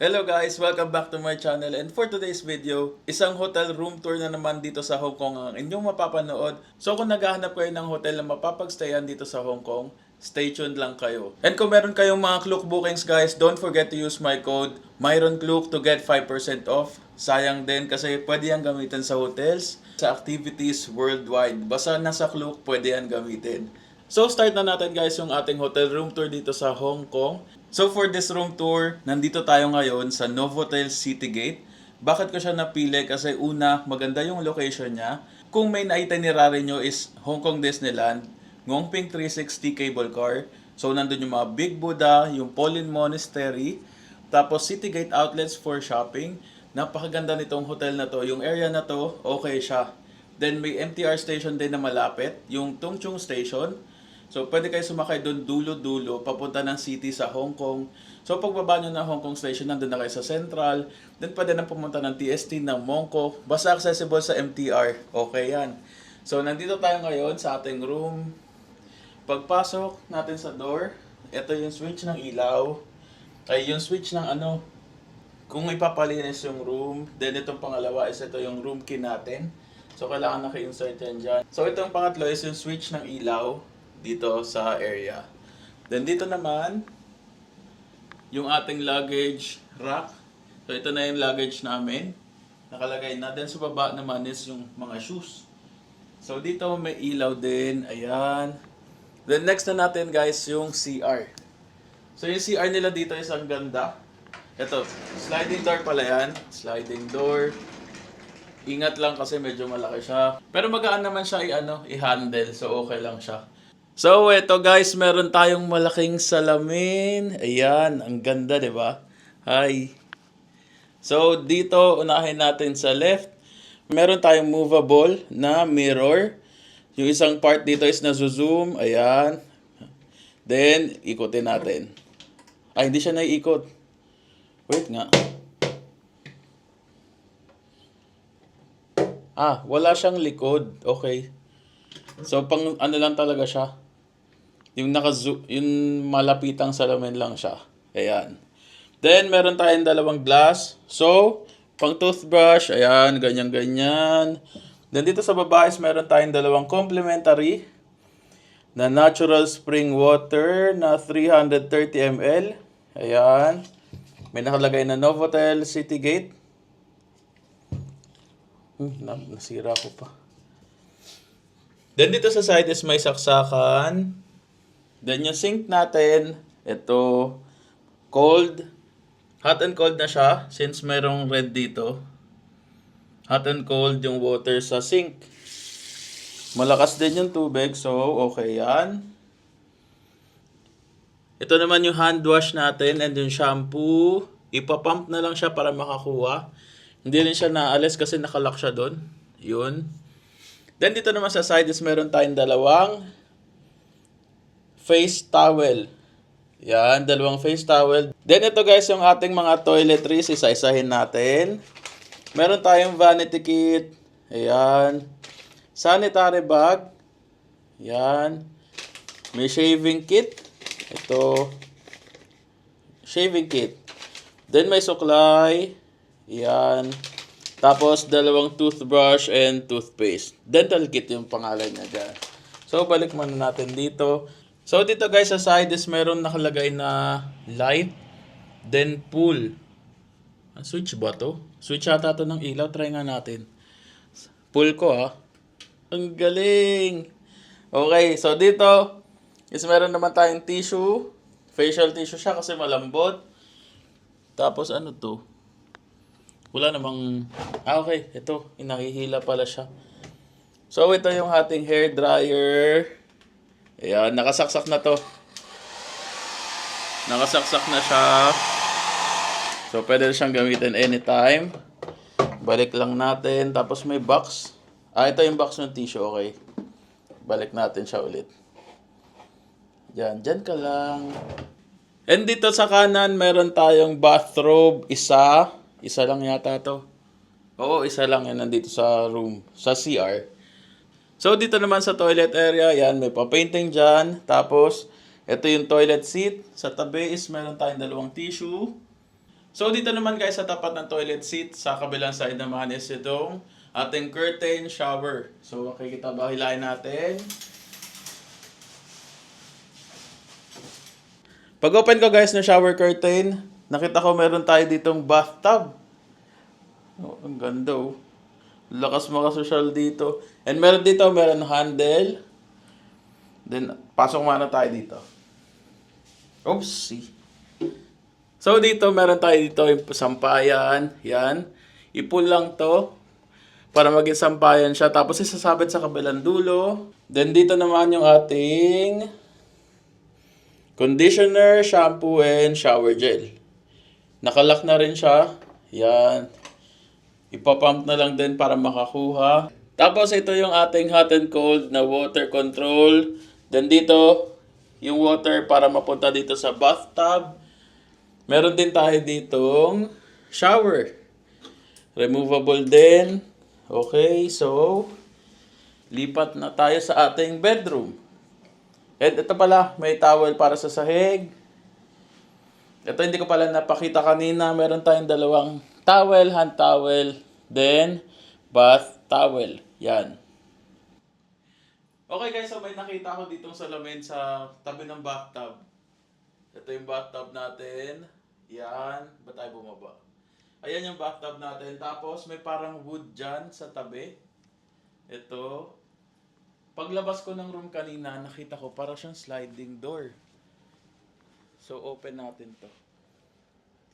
Hello guys! Welcome back to my channel, and for today's video, isang hotel room tour na naman dito sa Hong Kong ang inyong mapapanood. So kung naghahanap kayo ng hotel na mapapagstayan dito sa Hong Kong, stay tuned lang kayo. And kung meron kayong mga Klook bookings guys, don't forget to use my code MyronKlook to get 5% off. Sayang din kasi pwede yan gamitin sa hotels, sa activities worldwide. Basta nasa Klook, pwede yan gamitin. So start na natin guys yung ating hotel room tour dito sa Hong Kong. So for this room tour, nandito tayo ngayon sa Novotel Citygate. Bakit ko siya napili? Kasi una, maganda yung location niya. Kung may na-itinerary nyo is Hong Kong Disneyland, Ngongping 360 cable car. So nandun yung mga Big Buddha, yung Polin Monastery, tapos Citygate outlets for shopping. Napakaganda nitong hotel na to. Yung area na to, okay siya. Then may MTR station din na malapit, yung Tung Chung Station. So, pwede kayo sumakay doon dulo-dulo, papunta ng city sa Hong Kong. So, pagbaba nyo ng Hong Kong Station, nandun na kayo sa Central. Then, pwede na pumunta ng TST, ng Mongko. Basta accessible sa MTR. Okay yan. So, nandito tayo ngayon sa ating room. Pagpasok natin sa door, ito yung switch ng ilaw. Ay, yung switch ng kung ipapalinis yung room. Then, itong pangalawa is ito yung room key natin. So, kailangan naka-insert yan dyan. So, itong pangatlo is yung switch ng ilaw dito sa area. Then dito naman, yung ating luggage rack. So ito na yung luggage namin. Nakalagay na. Then sa baba naman is yung mga shoes. So dito may ilaw din. Ayan. Then next na natin guys yung CR. So yung CR nila dito is ang ganda. Ito, sliding door pala yan. Sliding door. Ingat lang kasi medyo malaki siya. Pero magaan naman siya i-handle. So okay lang siya. So, eto guys, meron tayong malaking salamin. Ayan, ang ganda, 'di ba? Hi. So, dito unahin natin sa left. Meron tayong movable na mirror. Yung isang part dito is na-zoom. Ayan. Then, ikutin natin. Ay, hindi siya naiikot. Wait nga. Wala siyang likod. Okay. So, pang ano lang talaga siya. Yung yung malapitang salamin lang siya. Ayan. Then, meron tayong dalawang glass. So, pang toothbrush, ayan, ganyan-ganyan. Then, dito sa baba is meron tayong dalawang complimentary na natural spring water na 330 ml. Ayan. May nakalagay na Novotel Citygate. Nasira ko pa. Then, dito sa side is may saksakan. Then yung sink natin, ito, cold. Hot and cold na siya since merong red dito. Hot and cold yung water sa sink. Malakas din yung tubig, so okay yan. Ito naman yung hand wash natin and yung shampoo. Ipapump na lang siya para makakuha. Hindi rin siya naalis kasi nakalock siya doon. Yun. Then dito naman sa side is meron tayong dalawang face towel. Yan, dalawang face towel. Then ito guys, yung ating mga toiletries, isa-isahin natin. Meron tayong vanity kit. Ayan. Sanitary bag. Yan. May shaving kit. Ito. Shaving kit. Then may suklay. Yan. Tapos dalawang toothbrush and toothpaste. Dental kit yung pangalan niya dyan. So balik muna natin dito. So dito guys sa side is meron nakalagay na light, then pool. Switch ba to? Switch ata to ng ilaw. Try nga natin. Pool ko Ang galing! Okay, so dito is meron naman tayong tissue. Facial tissue siya kasi malambot. Tapos ano to? Wala namang... okay. Ito. Nakihila pala siya. So ito yung ating hair dryer. Ayan, nakasaksak na to. Nakasaksak na siya. So, pwede siyang gamitin anytime. Balik lang natin. Tapos may box. Ito yung box ng tissue, okay. Balik natin siya ulit. Dyan ka lang. And dito sa kanan, meron tayong bathrobe. Isa lang yata to. Oo, isa lang yan nandito sa room. Sa CR. So, dito naman sa toilet area, yan, may pa-painting dyan. Tapos, ito yung toilet seat. Sa tabi is meron tayong dalawang tissue. So dito naman guys sa tapat ng toilet seat, sa kabilang side naman is itong ating curtain shower. So makikita ba, hilahin natin. Pag open ko guys ng shower curtain, nakita ko meron tayo ditong bathtub. Oh, ang ganda oh. Lakas makasosyal dito. And meron handle. Then pasok muna tayo dito. Oopsie. So dito meron tayo dito yung sampayan. Yan. I-pull lang to para maging sampayan siya. Tapos isasabit sa kabilang dulo. Then dito naman yung ating conditioner, shampoo, and shower gel. Nakalock na rin siya. Yan. Ipapump na lang din para makakuha. Tapos ito yung ating hot and cold na water control. Then dito, yung water para mapunta dito sa bathtub. Meron din tayo ditong shower. Removable din. Okay, so lipat na tayo sa ating bedroom. And ito pala, may towel para sa sahig. Ito hindi ko pala napakita kanina. Meron tayong dalawang towel, hand towel, then bath towel. Yan. Okay guys, so may nakita ko ditong salamin sa tabi ng bathtub. Ito yung bathtub natin. Yan. Ba't tayo bumaba? Ayan yung bathtub natin. Tapos may parang wood dyan sa tabi. Ito. Paglabas ko ng room kanina, nakita ko parang siyang sliding door. So open natin to.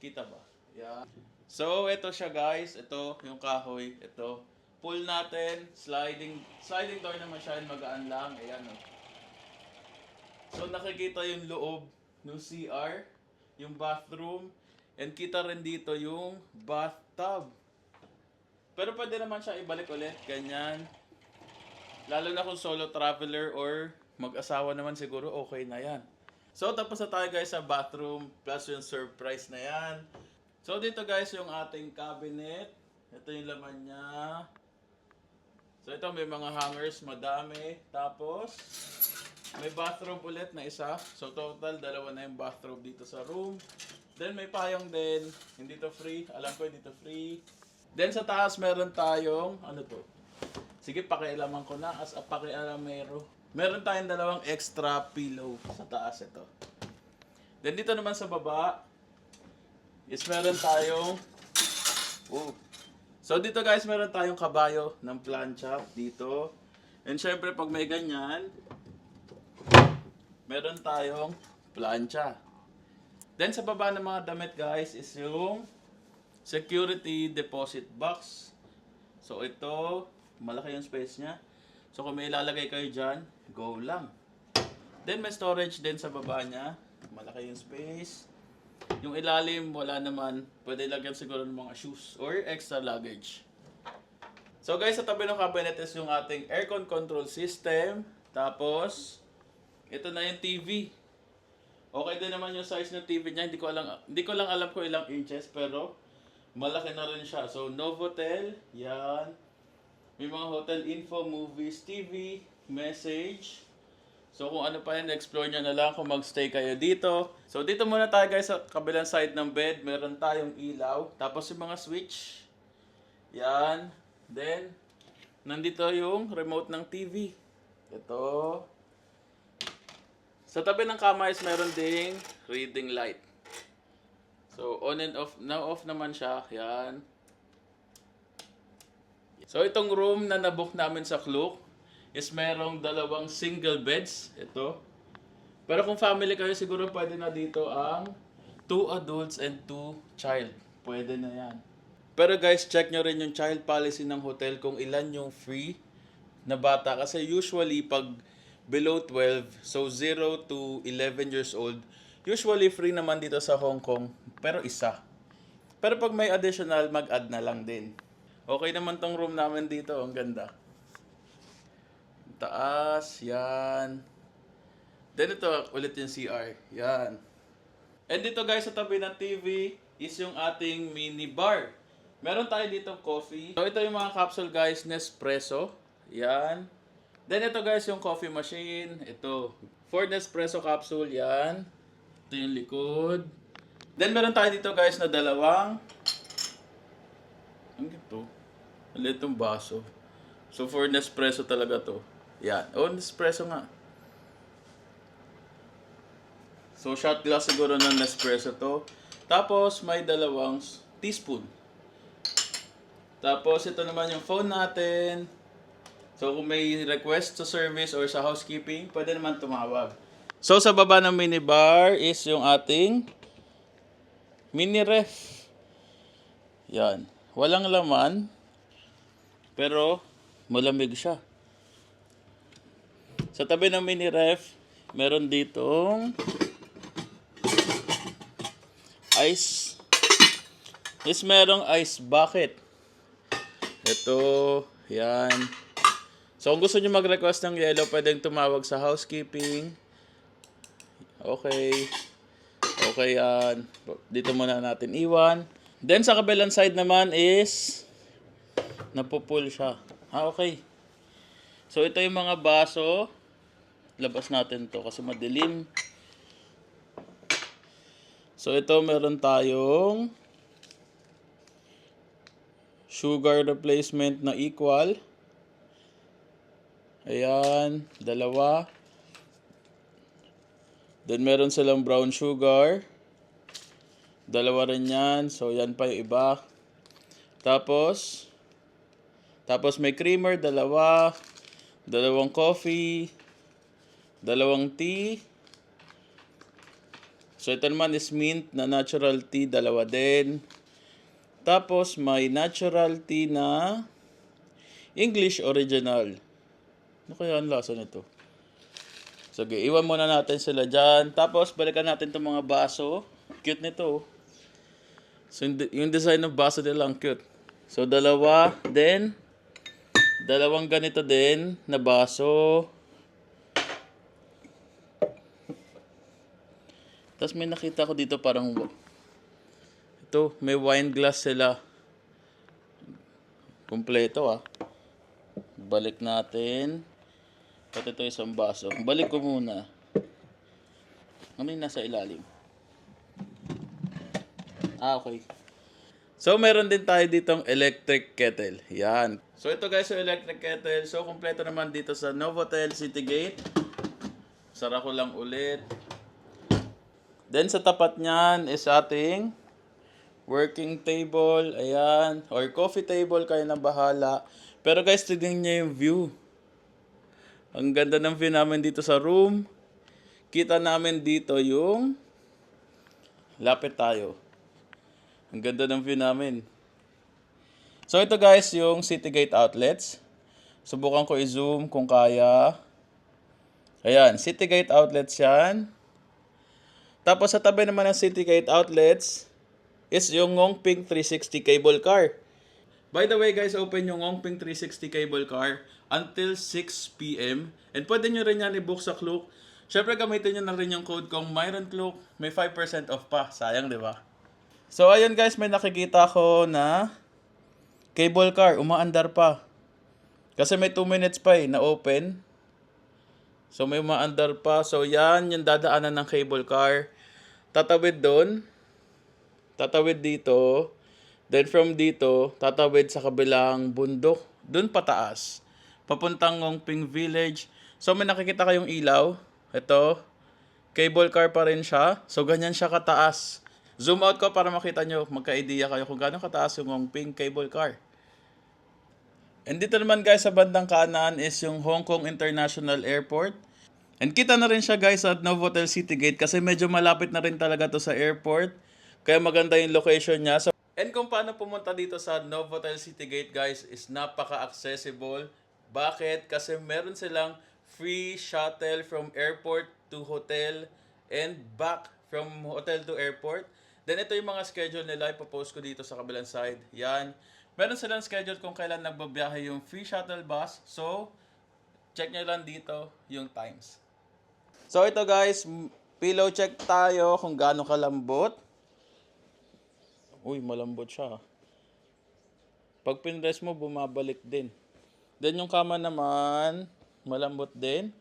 Kita ba? Yan. So ito siya guys. Ito yung kahoy. Ito. Pull natin. Sliding door naman siya. Magaan lang. Ayan o. So nakikita yung loob ng CR. Yung bathroom. And kita rin dito yung bathtub. Pero pwede naman siya ibalik ulit. Ganyan. Lalo na kung solo traveler or mag-asawa naman siguro okay na yan. So tapos na tayo guys sa bathroom plus yung surprise na yan. So dito guys yung ating cabinet. Ito yung laman niya. So ito may mga hangers, madami. Tapos may bathrobe ulit na isa. So total dalawa na yung bathrobe dito sa room. Then may payong din. Hindi to free. Alam ko hindi to free. Then sa taas meron tayong ano to? Sige, pakialaman ko na as a pakialamero. Meron tayong dalawang extra pillow sa taas ito. Then dito naman sa baba is meron tayong So dito guys, meron tayong kabayo ng plancha dito. And syempre pag may ganyan, meron tayong plancha. Then sa baba ng mga damit guys is yung security deposit box. So ito, malaki yung space niya. So kung may ilalagay kayo dyan, go lang. Then may storage din sa baba niya. Malaki yung space. Yung ilalim, wala naman. Pwede lagyan siguro ng mga shoes or extra luggage. So guys, sa tabi ng cabinet is yung ating aircon control system. Tapos, ito na yung TV. Okay din naman yung size ng TV niya. Hindi ko lang alam kung ilang inches, pero malaki na rin siya. So, Novotel, yan. May mga hotel info, movies, TV, message. So kung ano pa yan, explore nyo na lang kung magstay kayo dito. So dito muna tayo guys sa kabilang side ng bed. Meron tayong ilaw. Tapos yung mga switch. Yan. Then, nandito yung remote ng TV. Ito. Sa tabi ng kama is meron ding reading light. So on and off. Now off naman siya. Yan. So itong room na nabook namin sa Klook is merong dalawang single beds. Ito. Pero kung family kayo, siguro pwede na dito ang 2 adults and 2 child. Pwede na yan. Pero guys, check nyo rin yung child policy ng hotel kung ilan yung free na bata. Kasi usually pag below 12, so 0 to 11 years old, usually free naman dito sa Hong Kong. Pero isa. Pero pag may additional, mag-add na lang din. Okay naman tong room namin dito. Ang ganda. Taas. Yan. Then ito ulit yung CR. Yan. And dito guys, sa tabi ng TV is yung ating mini bar. Meron tayo dito coffee. So ito yung mga capsule guys, Nespresso. Yan. Then ito guys yung coffee machine. Ito. For Nespresso capsule. Yan. Ito yung likod. Then meron tayo dito guys na dalawang, ano ito? Maliit itong baso. So for Nespresso talaga to. Yan. Oh, Nespresso nga. So shot glass siguro ng Nespresso to. Tapos may dalawang teaspoon. Tapos ito naman yung phone natin. So kung may request sa service or sa housekeeping, pwede naman tumawag. So sa baba ng minibar is yung ating mini ref. Yan. Walang laman. Pero malamig siya. Sa tabi ng mini ref, meron ditong ice. Merong ice bucket. Ito, yan. So kung gusto niyo mag-request ng yellow, pwedeng tumawag sa housekeeping. Okay. Okay yan. Dito muna natin iwan. Then sa kabilang side naman is napupull siya. Okay. So ito yung mga baso. Labas natin to kasi madilim. So ito meron tayong sugar replacement na equal. Ayan, dalawa. Then meron silang brown sugar. Dalawa rin yan. So yan pa yung iba. Tapos may creamer, dalawa. Dalawang coffee. Dalawang tea. So ito naman is mint na natural tea, dalawa din. Tapos may natural tea na English original. Ano kaya ang lasa nito? Sige, iwan muna natin sila dyan. Tapos balikan natin itong mga baso. Cute nito. So yung design ng baso nila ang cute. So dalawa, then dalawang ganito din na baso. Tapos may nakita ko dito parang ito, may wine glass sila. Kompleto ah. Balik natin. Pati ito isang baso. Balik ko muna. Ano yung nasa ilalim? Okay. So meron din tayo ditong electric kettle. Yan. So ito guys yung electric kettle. So kompleto naman dito sa Novotel Citygate. Sara ko lang ulit. Then sa tapat niyan is ating working table, ayan, or coffee table, kayo na bahala. Pero guys, tignan niyo yung view. Ang ganda ng view namin dito sa room. Kita namin dito yung lapit tayo. Ang ganda ng view namin. So ito guys, yung Citygate outlets. Subukan ko i-zoom kung kaya. Ayan, Citygate outlets yan. Tapos sa tabi naman ng Citygate outlets is yung Ngongping 360 cable car. By the way guys, open yung Ngongping 360 cable car until 6 p.m. And pwede nyo rin yan i-book sa Klook. Syempre gamitin nyo na rin yung code kong Myron Klook. May 5% off pa. Sayang, di ba? So ayun guys, may nakikita ko na cable car. Umaandar pa. Kasi may 2 minutes pa na open. So may umaandar pa. So yan yung dadaanan ng cable car. Tatawid doon. Tatawid dito. Then from dito, tatawid sa kabilang bundok. Doon pataas. Papuntang Ngongping Village. So may nakikita kayong ilaw. Ito. Cable car pa rin siya. So ganyan siya kataas. Zoom out ko para makita nyo. Magka-idea kayo kung gaano kataas yung Ngongping cable car. And dito naman guys sa bandang kanan is yung Hong Kong International Airport. And kita na rin siya guys sa Novotel Citygate kasi medyo malapit na rin talaga to sa airport. Kaya maganda yung location niya. So, and kung paano pumunta dito sa Novotel Citygate guys is napaka-accessible. Bakit? Kasi meron silang free shuttle from airport to hotel and back from hotel to airport. Then ito yung mga schedule nila. Ipopost ko dito sa kabilang side. Yan. Meron silang schedule kung kailan nagbabiyahe yung free shuttle bus. So, check nyo lang dito yung times. So ito guys, pillow check tayo kung gaano kalambot. Uy, malambot siya. Pag pinrest mo, bumabalik din. Then yung kama naman, malambot din.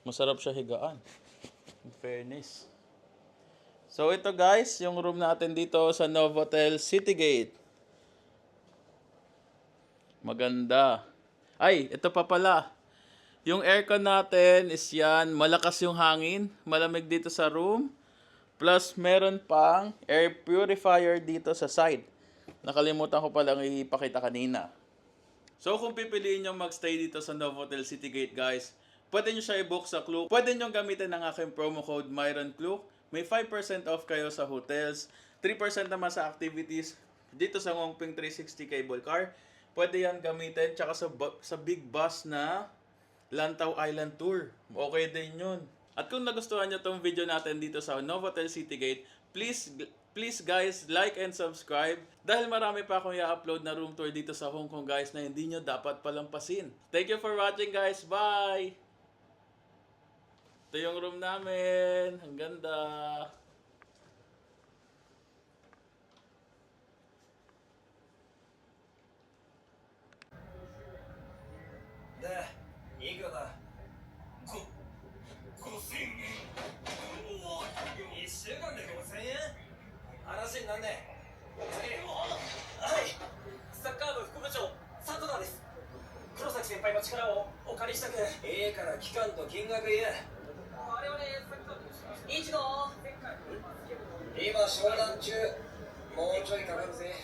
Masarap siya higaan. In fairness. So ito guys, yung room natin dito sa Novotel Citygate. Maganda. Ay, ito pa pala. Yung aircon natin is yan, malakas yung hangin, malamig dito sa room. Plus meron pang air purifier dito sa side. Nakalimutan ko palang ipakita kanina. So kung pipiliin nyo magstay dito sa Novotel Citygate guys, pwede nyo siya i-book sa Klook. Pwede nyo gamitin ang aking promo code MyronKlook. May 5% off kayo sa hotels, 3% naman sa activities dito sa Ngongping 360 Cable Car. Pwede yan gamitin, tsaka sa big bus na Lantau Island Tour. Okay din yun. At kung nagustuhan nyo tong video natin dito sa Novotel Citygate, please guys, like and subscribe dahil marami pa akong i-upload na room tour dito sa Hong Kong guys na hindi nyo dapat palampasin. Thank you for watching guys. Bye! Ito yung room namin. Ang ganda. De, いくらだ5000円うお1週間で5000円話になんねえはいサッカー部副部長佐藤田です黒崎先輩の力をお借りしたくいいから期間と金額言え我々一度今商談中もうちょいかかるぜ